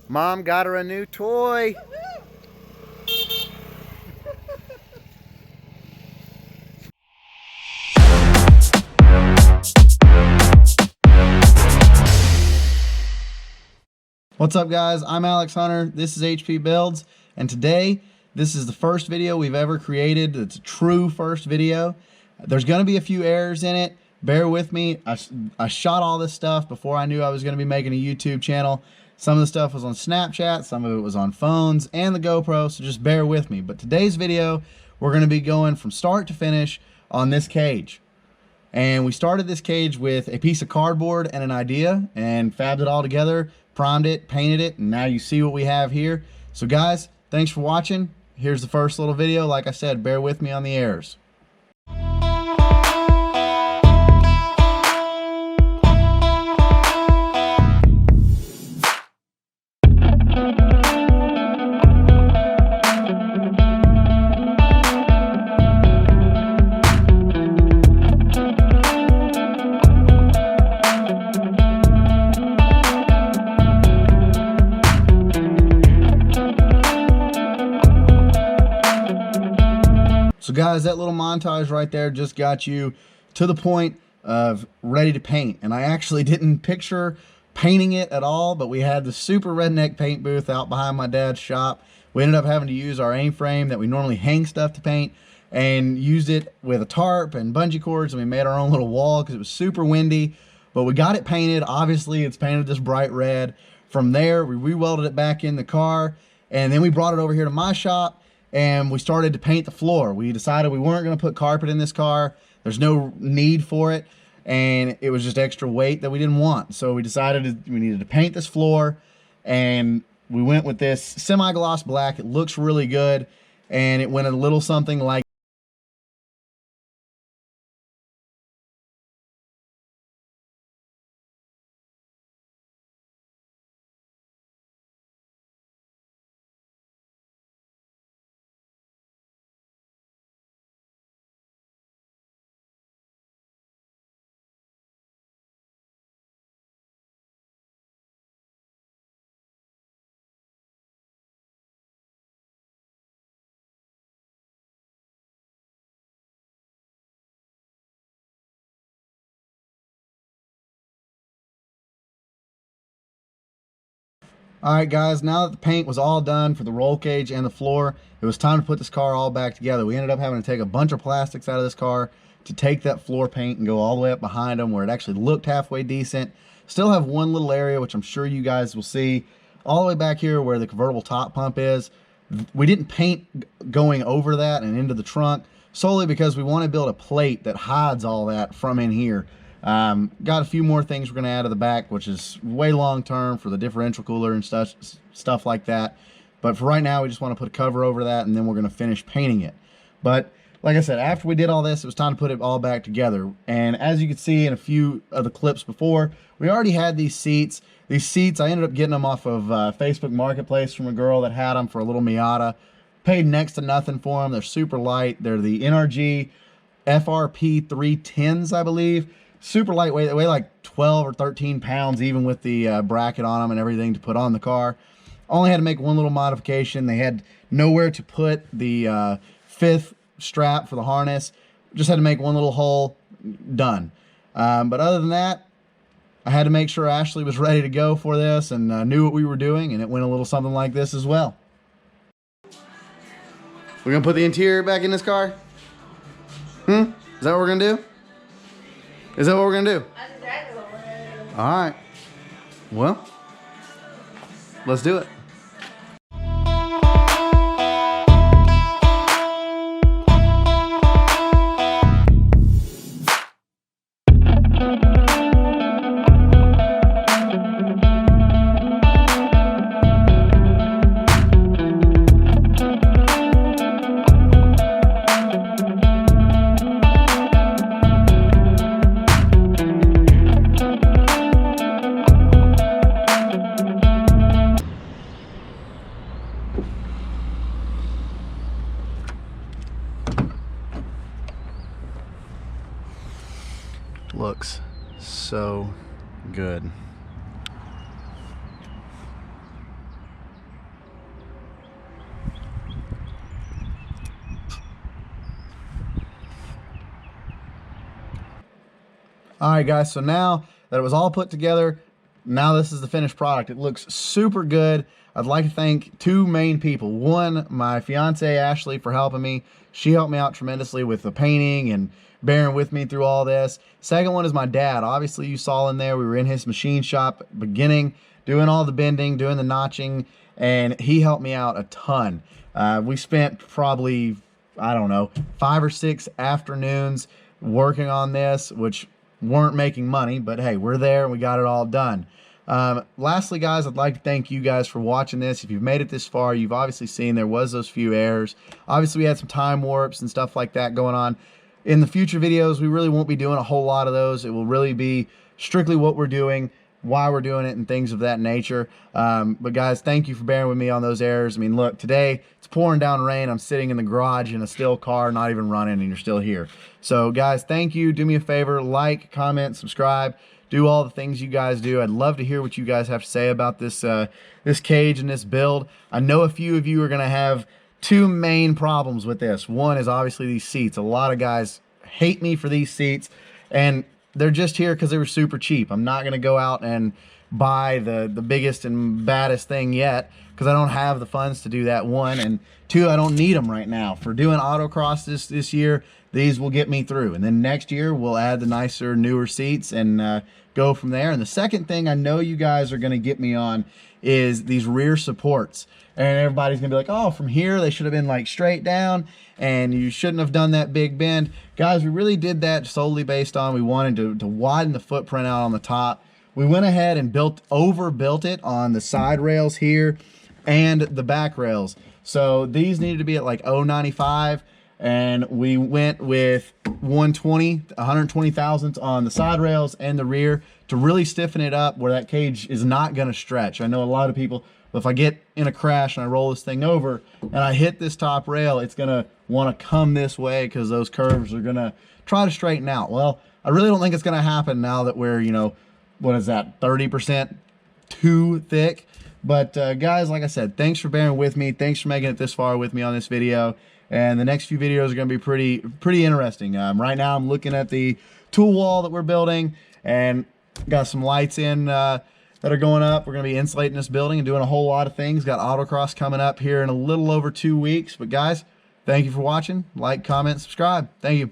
Mom got her a new toy. What's up, guys? I'm Alex Hunter. This is HP Builds, and today this is the first video we've ever created. It's a true first video. There's going to be a few errors in it. Bear with me. I shot all this stuff before I knew I was going to be making a YouTube channel. Some of the stuff was on Snapchat, some of it was on phones and the GoPro, so just bear with me. But today's video, we're going to be going from start to finish on this cage. And we started this cage with a piece of cardboard and an idea and fabbed it all together, primed it, painted it, and now you see what we have here. So guys, thanks for watching. Here's the first little video. Like I said, bear with me on the errors. So guys, that little montage right there just got you to the point of ready to paint. And I actually didn't picture painting it at all, but we had the super redneck paint booth out behind my dad's shop. We ended up having to use our A-frame that we normally hang stuff to paint and used it with a tarp and bungee cords, and we made our own little wall because it was super windy. But we got it painted. Obviously, it's painted this bright red. From there, we re-welded it back in the car, and then we brought it over here to my shop, and we started to paint the floor. We decided we weren't going to put carpet in this car. There's no need for it, and it was just extra weight that we didn't want. So we decided we needed to paint this floor, and we went with this semi-gloss black. It looks really good, and it went a little something like all right, guys, now that the paint was all done for the roll cage and the floor, it was time to put this car all back together. We ended up having to take a bunch of plastics out of this car to take that floor paint and go all the way up behind them where it actually looked halfway decent. Still have one little area, which I'm sure you guys will see, all the way back here where the convertible top pump is. We didn't paint going over that and into the trunk solely because we want to build a plate that hides all that from in here. Got a few more things we're going to add to the back, which is way long term for the differential cooler and stuff like that. But for right now, we just want to put a cover over that, and then we're going to finish painting it. But like I said, after we did all this, it was time to put it all back together. And as you can see in a few of the clips before, we already had these seats. These seats, I ended up getting them off of Facebook Marketplace from a girl that had them for a little Miata. Paid next to nothing for them. They're super light. They're the NRG FRP 310s, I believe. Super lightweight. They weigh like 12 or 13 pounds, even with the bracket on them and everything to put on the car. Only had to make one little modification. They had nowhere to put the fifth strap for the harness. Just had to make one little hole. Done. But other than that, I had to make sure Ashley was ready to go for this and knew what we were doing, and it went a little something like this as well. We're going to put the interior back in this car? Is that what we're going to do? Is that what we're going to do? That's exactly what we're going to do. All right. Well, let's do it. Looks so good. All right, guys, so now that it was all put together, now this is the finished product. It looks super good. I'd like to thank two main people. One, my fiance Ashley, for helping me. She helped me out tremendously with the painting and bearing with me through all this. Second one is my dad. Obviously, you saw in there, we were in his machine shop beginning, doing all the bending, doing the notching, and he helped me out a ton. We spent probably, I don't know, 5 or 6 afternoons working on this, which weren't making money, but hey, we're there and we got it all done. Lastly, guys, I'd like to thank you guys for watching this. If you've made it this far, you've obviously seen there was those few errors. Obviously, we had some time warps and stuff like that going on. In the future videos, we really won't be doing a whole lot of those. It will really be strictly what we're doing, why we're doing it, and things of that nature. But guys, thank you for bearing with me on those errors. I mean, look, today it's pouring down rain. I'm sitting in the garage in a still car, not even running, and you're still here. So guys, thank you. Do me a favor, like, comment, subscribe, do all the things you guys do. I'd love to hear what you guys have to say about this this cage and this build. I know a few of you are gonna have two main problems with this. One is obviously these seats. A lot of guys hate me for these seats, and they're just here because they were super cheap. I'm not gonna go out and buy the biggest and baddest thing yet because I don't have the funds to do that, one. And two, I don't need them right now. For doing autocross this year, these will get me through. And then next year, we'll add the nicer, newer seats and go from there. And the second thing I know you guys are gonna get me on is these rear supports. And everybody's gonna be like, oh, from here, they should have been like straight down and you shouldn't have done that big bend. Guys, we really did that solely based on we wanted to widen the footprint out on the top. We went ahead and overbuilt it on the side rails here and the back rails. So these needed to be at like 0.95, and we went with 120 thousandths on the side rails and the rear to really stiffen it up where that cage is not gonna stretch. I know a lot of people, if I get in a crash and I roll this thing over and I hit this top rail, it's gonna wanna come this way because those curves are gonna try to straighten out. Well, I really don't think it's gonna happen now that we're, you know, what is that, 30% too thick. But guys, like I said, thanks for bearing with me. Thanks for making it this far with me on this video. And the next few videos are gonna be pretty interesting. Right now I'm looking at the tool wall that we're building and got some lights in that are going up. We're gonna be insulating this building and doing a whole lot of things. Got autocross coming up here in a little over 2 weeks. But guys, thank you for watching. Like, comment, subscribe. Thank you.